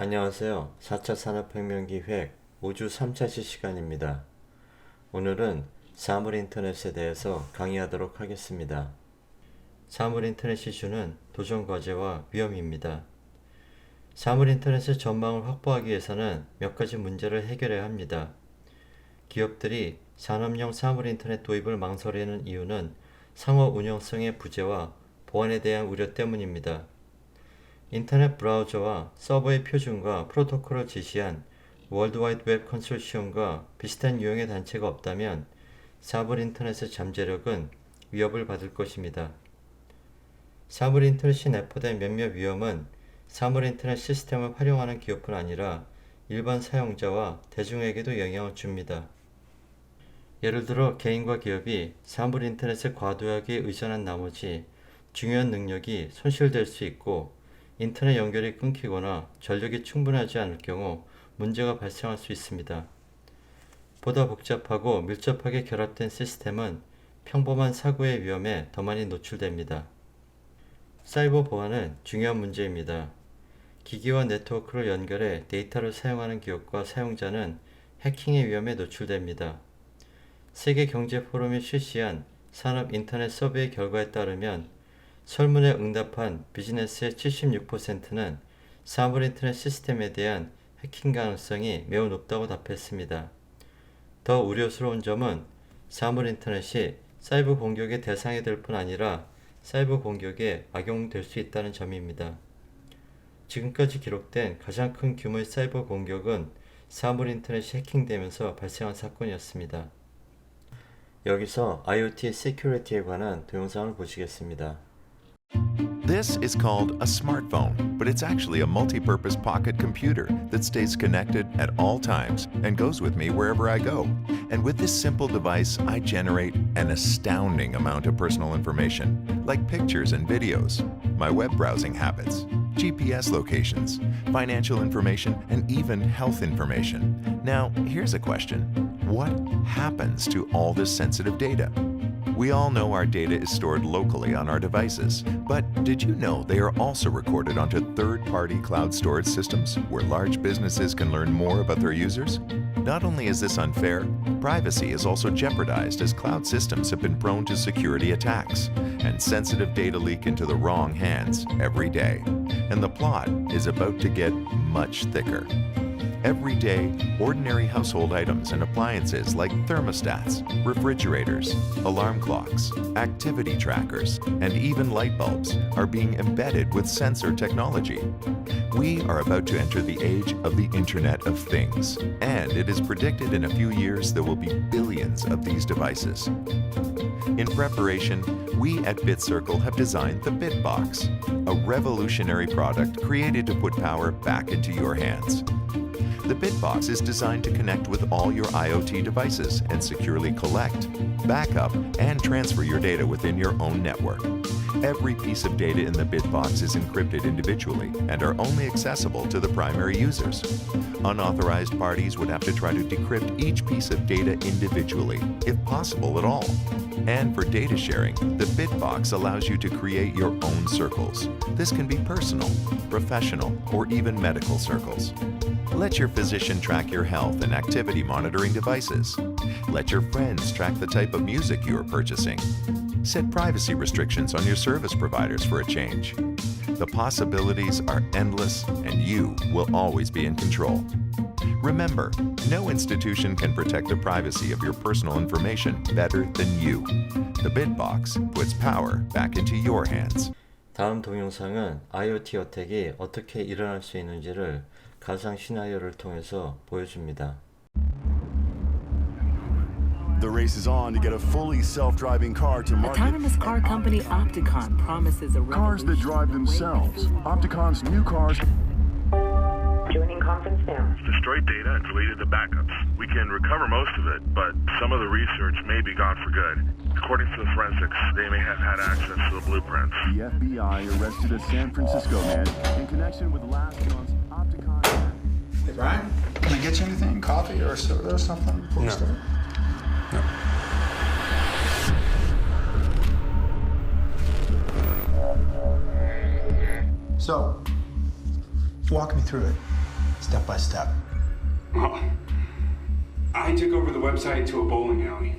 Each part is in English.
안녕하세요. 4차 산업혁명기획 5주 3차 시간입니다. 오늘은 사물인터넷에 대해서 강의하도록 하겠습니다. 사물인터넷 이슈는 도전과제와 위험입니다. 사물인터넷의 전망을 확보하기 위해서는 몇 가지 문제를 해결해야 합니다. 기업들이 산업용 사물인터넷 도입을 망설이는 이유는 상호 운영성의 부재와 보안에 대한 우려 때문입니다. 인터넷 브라우저와 서버의 표준과 프로토콜을 지시한 월드와이드 웹 컨소시엄과 비슷한 유형의 단체가 없다면 사물인터넷의 잠재력은 위협을 받을 것입니다. 사물인터넷이 내포된 몇몇 위험은 사물인터넷 시스템을 활용하는 기업뿐 아니라 일반 사용자와 대중에게도 영향을 줍니다. 예를 들어 개인과 기업이 사물인터넷에 과도하게 의존한 나머지 중요한 능력이 손실될 수 있고 인터넷 연결이 끊기거나 전력이 충분하지 않을 경우 문제가 발생할 수 있습니다. 보다 복잡하고 밀접하게 결합된 시스템은 평범한 사고의 위험에 더 많이 노출됩니다. 사이버 보안은 중요한 문제입니다. 기기와 네트워크를 연결해 데이터를 사용하는 기업과 사용자는 해킹의 위험에 노출됩니다. 세계경제포럼이 실시한 산업 인터넷 서베이 결과에 따르면 설문에 응답한 비즈니스의 76%는 사물인터넷 시스템에 대한 해킹 가능성이 매우 높다고 답했습니다. 더 우려스러운 점은 사물인터넷이 사이버 공격의 대상이 될 뿐 아니라 사이버 공격에 악용될 수 있다는 점입니다. 지금까지 기록된 가장 큰 규모의 사이버 공격은 사물인터넷이 해킹되면서 발생한 사건이었습니다. 여기서 IoT Security에 관한 동영상을 보시겠습니다. This is called a smartphone, but it's actually a multi-purpose pocket computer that stays connected at all times and goes with me wherever I go. And with this simple device, I generate an astounding amount of personal information, like pictures and videos, my web browsing habits, GPS locations, financial information, and even health information. Now, here's a question. What happens to all this sensitive data? We all know our data is stored locally on our devices, but did you know they are also recorded onto third-party cloud storage systems where large businesses can learn more about their users? Not only is this unfair, privacy is also jeopardized as cloud systems have been prone to security attacks, and sensitive data leak into the wrong hands every day. And the plot is about to get much thicker. Every day, ordinary household items and appliances like thermostats, refrigerators, alarm clocks, activity trackers, and even light bulbs are being embedded with sensor technology. We are about to enter the age of the Internet of Things, and it is predicted in a few years there will be billions of these devices. In preparation, we at BitCircle have designed the BitBox, a revolutionary product created to put power back into your hands. The BitBox is designed to connect with all your IoT devices and securely collect, back up, and transfer your data within your own network. Every piece of data in the BitBox is encrypted individually and are only accessible to the primary users. Unauthorized parties would have to try to decrypt each piece of data individually, if possible at all. And for data sharing, the BitBox allows you to create your own circles. This can be personal, professional, or even medical circles. Let your physician track your health and activity monitoring devices. Let your friends track the type of music you are purchasing. Set privacy restrictions on your service providers for a change. The possibilities are endless, and you will always be in control. Remember, no institution can protect the privacy of your personal information better than you. The BitBox puts power back into your hands. 다음 동영상은 IoT 어택이 어떻게 일어날 수 있는지를 가상 시나리오를 통해서 보여줍니다. The race is on to get a fully self-driving car to market. Autonomous car company Opticon promises a Cars that drive themselves. Opticon's new cars. Joining conference now. Destroyed data and deleted the backups. We can recover most of it, but some of the research may be gone for good. According to the forensics, they may have had access to the blueprints. The FBI arrested a San Francisco man in connection with last month's Opticon. Hey, Brian, can I get you anything? Coffee or soda or something before we start? No. So, walk me through it. step by step. Well, I took over the website to a bowling alley.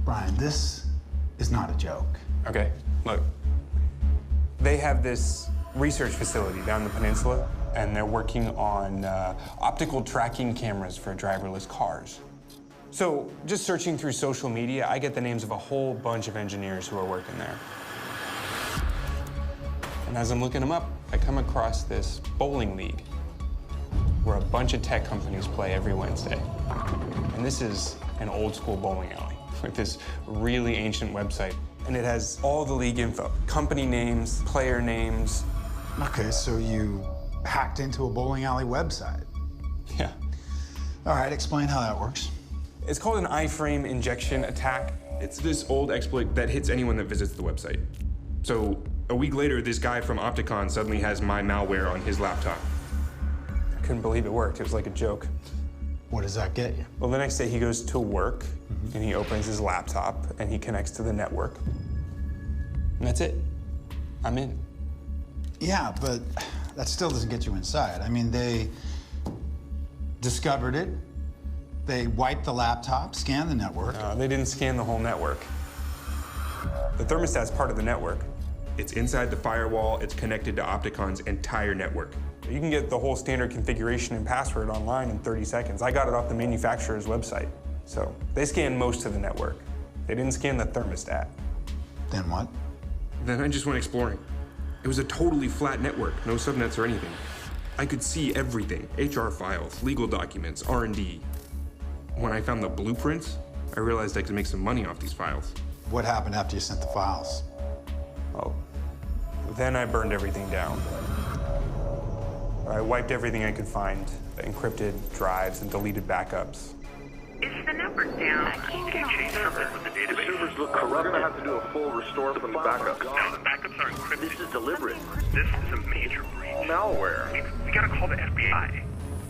Brian, this is not a joke. Okay, look. They have this research facility down the peninsula, and they're working on optical tracking cameras for driverless cars. So, just searching through social media, I get the names of a whole bunch of engineers who are working there. And as I'm looking them up, I come across this bowling league where a bunch of tech companies play every Wednesday. And this is an old school bowling alley with this really ancient website. And it has all the league info, company names, player names. Okay, so you hacked into a bowling alley website. Yeah. All right, explain how that works. It's called an iframe injection attack. It's this old exploit that hits anyone that visits the website. So a week later, this guy from Opticon suddenly has my malware on his laptop. I couldn't believe it worked. It was like a joke. What does that get you? Well, the next day he goes to work and he opens his laptop and he connects to the network. And that's it. I'm in. Yeah, but that still doesn't get you inside. I mean, they discovered it. They wiped the laptop, scanned the network. They didn't scan the whole network. The thermostat's part of the network. It's inside the firewall. It's connected to Opticon's entire network. You can get the whole standard configuration and password online in 30 seconds. I got it off the manufacturer's website. So they scanned most of the network. They didn't scan the thermostat. Then what? Then I just went exploring. It was a totally flat network, no subnets or anything. I could see everything, HR files, legal documents, R&D. When I found the blueprints, I realized I could make some money off these files. What happened after you sent the files? Oh, then I burned everything down. I wiped everything I could find, encrypted drives and deleted backups. Is the network down? I can't get on server. With the database. Servers look corrupt. We're gonna have to do a full restore from the backups. No, the backups are encrypted. This is deliberate. This is a major breach. Malware. We gotta call the FBI.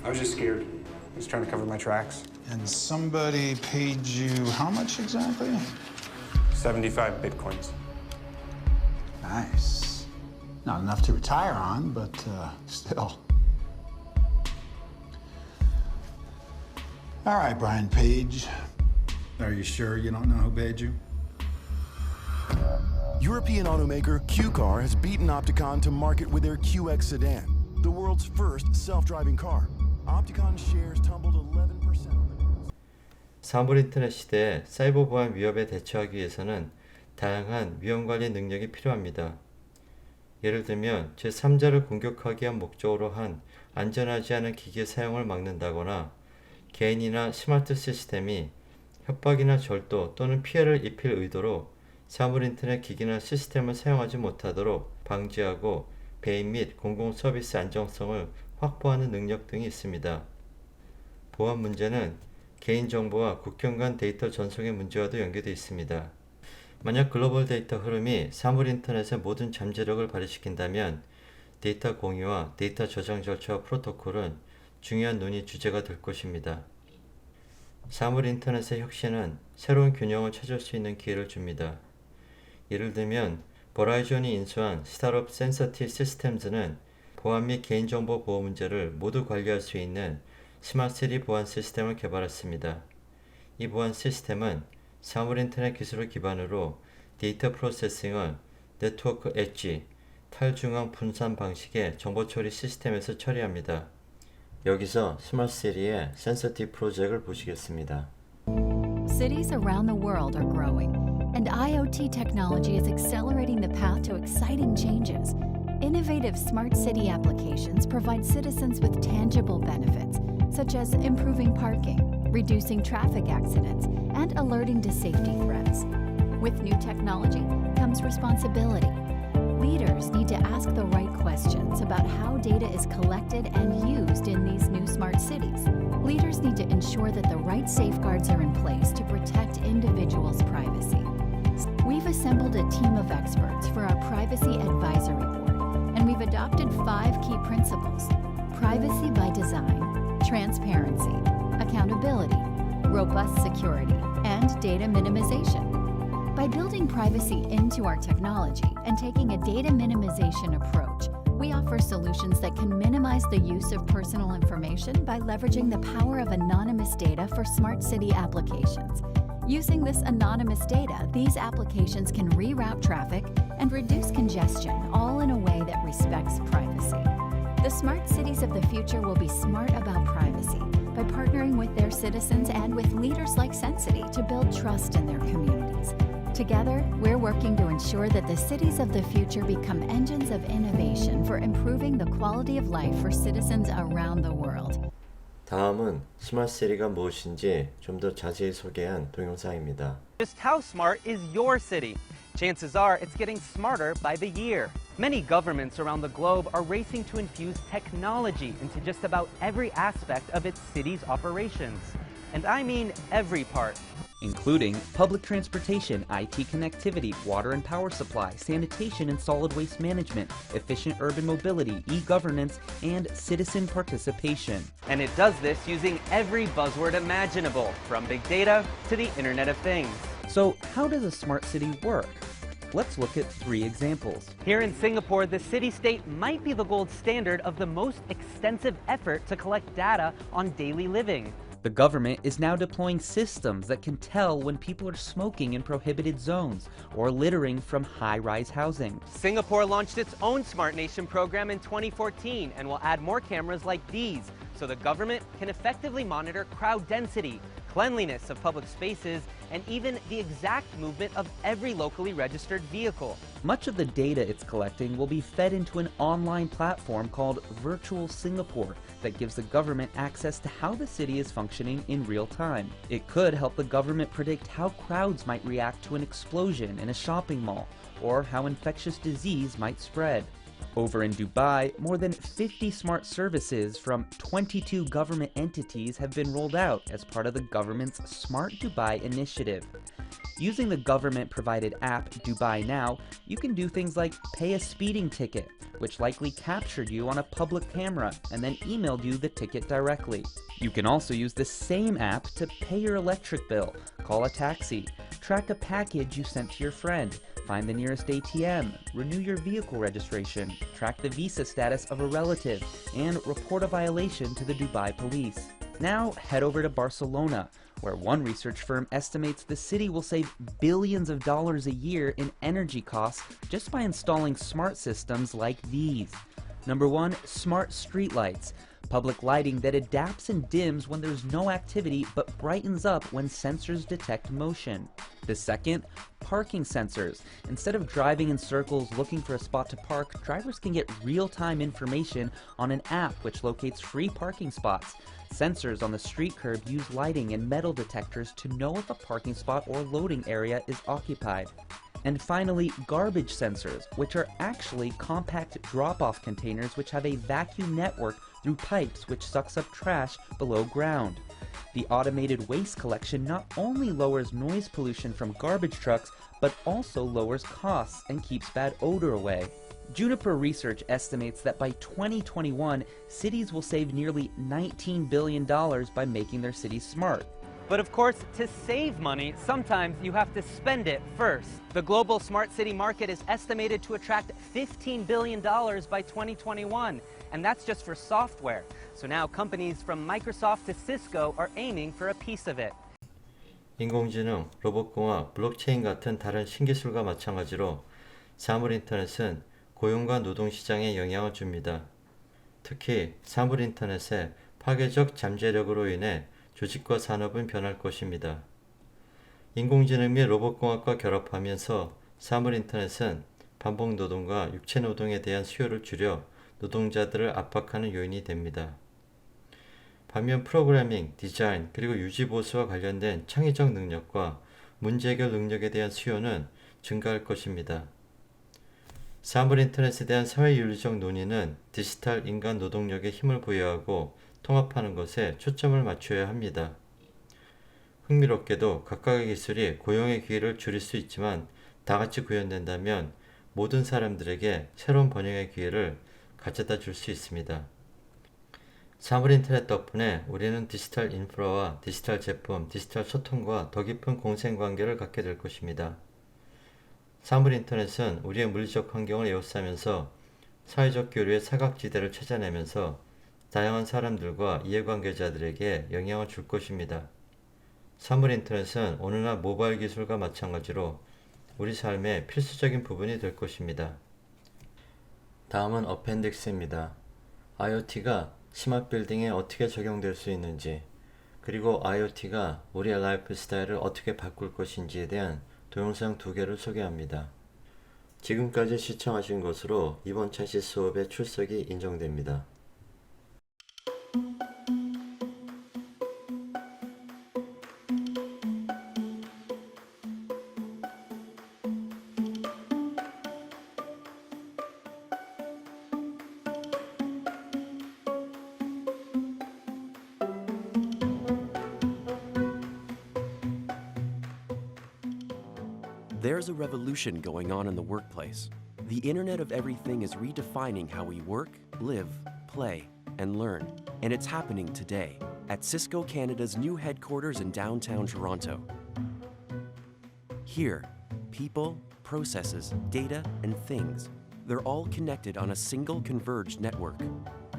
I was just scared. I was trying to cover my tracks. And somebody paid you how much exactly? 75 bitcoins. Nice. Not enough to retire on, but still. All right, Brian Page. Are you sure you don't know who paid you? European automaker Q-Car has beaten Opticon to market with their QX sedan, the world's first self-driving car. Opticon shares tumbled 11% on the news. 사물 인터넷 시대에 사이버 보안 위협에 대처하기 위해서는 다양한 위험 관리 능력이 필요합니다. 예를 들면 제3자를 공격하기 위한 목적으로 한 안전하지 않은 기기의 사용을 막는다거나 개인이나 스마트 시스템이 협박이나 절도 또는 피해를 입힐 의도로 사물 인터넷 기기나 시스템을 사용하지 못하도록 방지하고 배임 및 공공 서비스 안정성을 확보하는 능력 등이 있습니다. 보안 문제는 개인정보와 국경 간 데이터 전송의 문제와도 연계되어 있습니다. 만약 글로벌 데이터 흐름이 사물 인터넷의 모든 잠재력을 발휘시킨다면 데이터 공유와 데이터 저장 절차와 프로토콜은 중요한 논의 주제가 될 것입니다. 사물 인터넷의 혁신은 새로운 균형을 찾을 수 있는 기회를 줍니다. 예를 들면 버라이즌이 인수한 스타트업 센서티 시스템즈는 보안 및 개인정보 보호 문제를 모두 관리할 수 있는 스마트시티 보안 시스템을 개발했습니다. 이 보안 시스템은 사물 인터넷 기술을 기반으로 데이터 프로세싱을 네트워크 엣지, 탈중앙 분산 방식의 정보 처리 시스템에서 처리합니다. 여기서 스마트시티의 센서티 프로젝트를 보시겠습니다. Cities around the world are growing, and IoT technology is accelerating the path to exciting changes. Innovative smart city applications provide citizens with tangible benefits, such as improving parking, reducing traffic accidents, and alerting to safety threats. With new technology comes responsibility. Leaders need to ask the right questions about how data is collected and used in these new smart cities. Leaders need to ensure that the right safeguards are in place to protect individuals' privacy. We've assembled a team of experts for our Privacy Advisory Board, and we've adopted 5 key principles: privacy by design, transparency, accountability, robust security, and data minimization. By building privacy into our technology and taking a data minimization approach, We offer solutions that can minimize the use of personal information by leveraging the power of anonymous data for smart city applications. Using this anonymous data, these applications can reroute traffic and reduce congestion, all in a way that respects privacy. The smart cities of the future will be smart about privacy by partnering with their citizens and with leaders like Sensity to build trust in their communities. Together, we're working to ensure that the cities of the future become engines of innovation for improving the quality of life for citizens around the world. 다음은 스마트시티가 무엇인지 좀 더 자세히 소개한 동영상입니다. Just how smart is your city? Chances are it's getting smarter by the year. Many governments around the globe are racing to infuse technology into just about every aspect of its city's operations. And I mean every part. Including public transportation, IT connectivity, water and power supply, sanitation and solid waste management, efficient urban mobility, e-governance, and citizen participation. And it does this using every buzzword imaginable, from big data to the Internet of Things. So how does a smart city work? Let's look at 3 examples. Here in Singapore, the city-state might be the gold standard of the most extensive effort to collect data on daily living. The government is now deploying systems that can tell when people are smoking in prohibited zones or littering from high-rise housing. Singapore launched its own Smart Nation program in 2014 and will add more cameras like these so the government can effectively monitor crowd density, cleanliness of public spaces, and even the exact movement of every locally registered vehicle. Much of the data it's collecting will be fed into an online platform called Virtual Singapore that gives the government access to how the city is functioning in real time. It could help the government predict how crowds might react to an explosion in a shopping mall, or how infectious disease might spread. Over in Dubai, more than 50 smart services from 22 government entities have been rolled out as part of the government's Smart Dubai initiative. Using the government-provided app Dubai Now, you can do things like pay a speeding ticket, which likely captured you on a public camera and then emailed you the ticket directly. You can also use the same app to pay your electric bill, call a taxi, track a package you sent to your friend, find the nearest ATM, renew your vehicle registration, track the visa status of a relative, and report a violation to the Dubai police. Now head over to Barcelona, where one research firm estimates the city will save billions of dollars a year in energy costs just by installing smart systems like these. Number 1, smart streetlights. Public lighting that adapts and dims when there's no activity but brightens up when sensors detect motion. The second, parking sensors. Instead of driving in circles looking for a spot to park, drivers can get real-time information on an app which locates free parking spots. Sensors on the street curb use lighting and metal detectors to know if a parking spot or loading area is occupied. And finally, garbage sensors, which are actually compact drop-off containers which have a vacuum network through pipes which sucks up trash below ground. The automated waste collection not only lowers noise pollution from garbage trucks, but also lowers costs and keeps bad odor away. Juniper Research estimates that by 2021, cities will save nearly $19 billion by making their cities smart. But of course, to save money, sometimes you have to spend it first. The global smart city market is estimated to attract $15 billion by 2021, and that's just for software. So now companies from Microsoft to Cisco are aiming for a piece of it. 인공지능, 로봇공학, 블록체인 같은 다른 신기술과 마찬가지로 사물인터넷은 고용과 노동시장에 영향을 줍니다. 특히 사물인터넷의 파괴적 잠재력으로 인해 조직과 산업은 변할 것입니다. 인공지능 및 로봇공학과 결합하면서 사물인터넷은 반복노동과 육체노동에 대한 수요를 줄여 노동자들을 압박하는 요인이 됩니다. 반면 프로그래밍, 디자인, 그리고 유지보수와 관련된 창의적 능력과 문제해결 능력에 대한 수요는 증가할 것입니다. 사물인터넷에 대한 사회윤리적 논의는 디지털 인간 노동력에 힘을 부여하고 통합하는 것에 초점을 맞춰야 합니다. 흥미롭게도 각각의 기술이 고용의 기회를 줄일 수 있지만 다같이 구현된다면 모든 사람들에게 새로운 번영의 기회를 가져다 줄 수 있습니다. 사물인터넷 덕분에 우리는 디지털 인프라와 디지털 제품, 디지털 소통과 더 깊은 공생관계를 갖게 될 것입니다. 사물인터넷은 우리의 물리적 환경을 에워싸면서 사회적 교류의 사각지대를 찾아내면서 다양한 사람들과 이해관계자들에게 영향을 줄 것입니다. 사물 인터넷은 오늘날 모바일 기술과 마찬가지로 우리 삶의 필수적인 부분이 될 것입니다. 다음은 어펜딕스입니다. IoT가 스마트 빌딩에 어떻게 적용될 수 있는지, 그리고 IoT가 우리의 라이프 스타일을 어떻게 바꿀 것인지에 대한 동영상 2개를 소개합니다. 지금까지 시청하신 것으로 이번 차시 수업의 출석이 인정됩니다. There's a revolution going on in the workplace. The Internet of Everything is redefining how we work, live, play, and learn. And it's happening today at Cisco Canada's new headquarters in downtown Toronto. Here, people, processes, data, and things, they're all connected on a single converged network.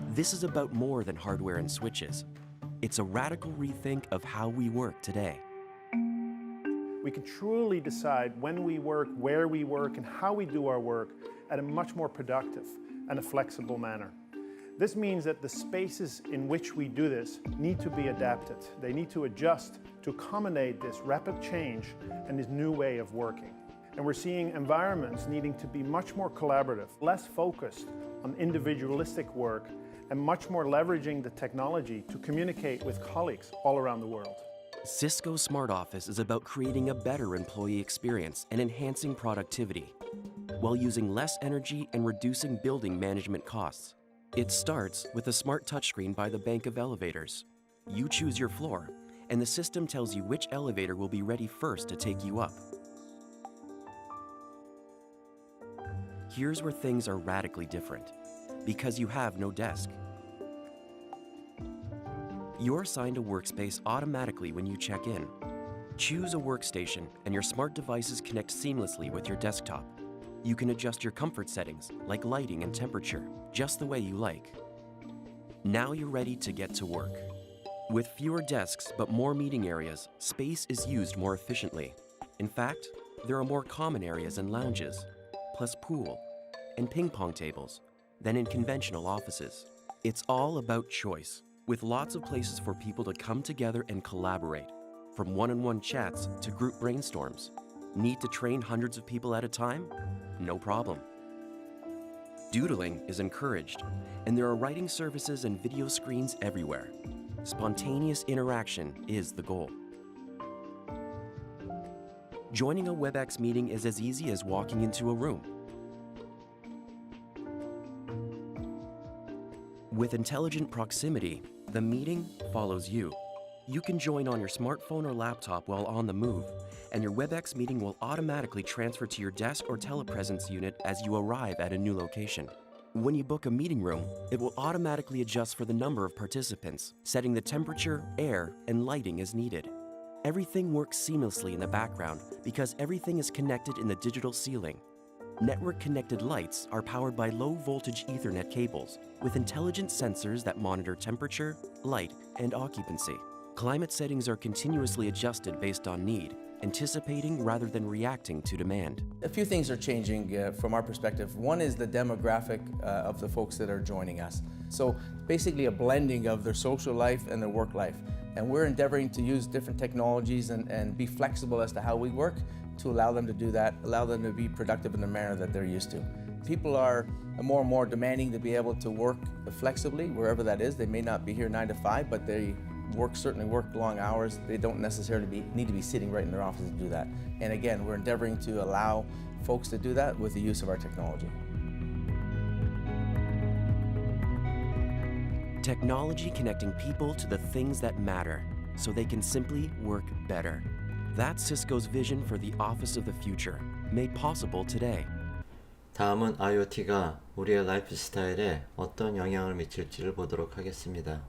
This is about more than hardware and switches. It's a radical rethink of how we work today. We can truly decide when we work, where we work, and how we do our work at a much more productive and a flexible manner. This means that the spaces in which we do this need to be adapted. They need to adjust to accommodate this rapid change and this new way of working. And we're seeing environments needing to be much more collaborative, less focused on individualistic work, and much more leveraging the technology to communicate with colleagues all around the world. Cisco Smart Office is about creating a better employee experience and enhancing productivity, while using less energy and reducing building management costs. It starts with a smart touchscreen by the Bank of Elevators. You choose your floor, and the system tells you which elevator will be ready first to take you up. Here's where things are radically different, because you have no desk. You're assigned a workspace automatically when you check in. Choose a workstation and your smart devices connect seamlessly with your desktop. You can adjust your comfort settings, like lighting and temperature, just the way you like. Now you're ready to get to work. With fewer desks but more meeting areas, space is used more efficiently. In fact, there are more common areas and lounges, plus pool and ping pong tables, than in conventional offices. It's all about choice, with lots of places for people to come together and collaborate, from one-on-one chats to group brainstorms. Need to train hundreds of people at a time? No problem. Doodling is encouraged, and there are writing services and video screens everywhere. Spontaneous interaction is the goal. Joining a WebEx meeting is as easy as walking into a room. With intelligent proximity, the meeting follows you. You can join on your smartphone or laptop while on the move, and your WebEx meeting will automatically transfer to your desk or telepresence unit as you arrive at a new location. When you book a meeting room, it will automatically adjust for the number of participants, setting the temperature, air, and lighting as needed. Everything works seamlessly in the background because everything is connected in the digital ceiling. Network-connected lights are powered by low-voltage Ethernet cables with intelligent sensors that monitor temperature, light, and occupancy. Climate settings are continuously adjusted based on need, anticipating rather than reacting to demand. A few things are changing from our perspective. One is the demographic of the folks that are joining us. So basically a blending of their social life and their work life. And we're endeavoring to use different technologies and be flexible as to how we work to allow them to do that, allow them to be productive in the manner that they're used to. People are more and more demanding to be able to work flexibly, wherever that is. They may not be here 9 to 5, but they certainly work long hours. They don't necessarily need to be sitting right in their office to do that. And again, we're endeavoring to allow folks to do that with the use of our technology. Technology connecting people to the things that matter, so they can simply work better. That's Cisco's vision for the office of the future, made possible today. 다음은 IoT가 우리의 라이프 스타일에 어떤 영향을 미칠지를 보도록 하겠습니다.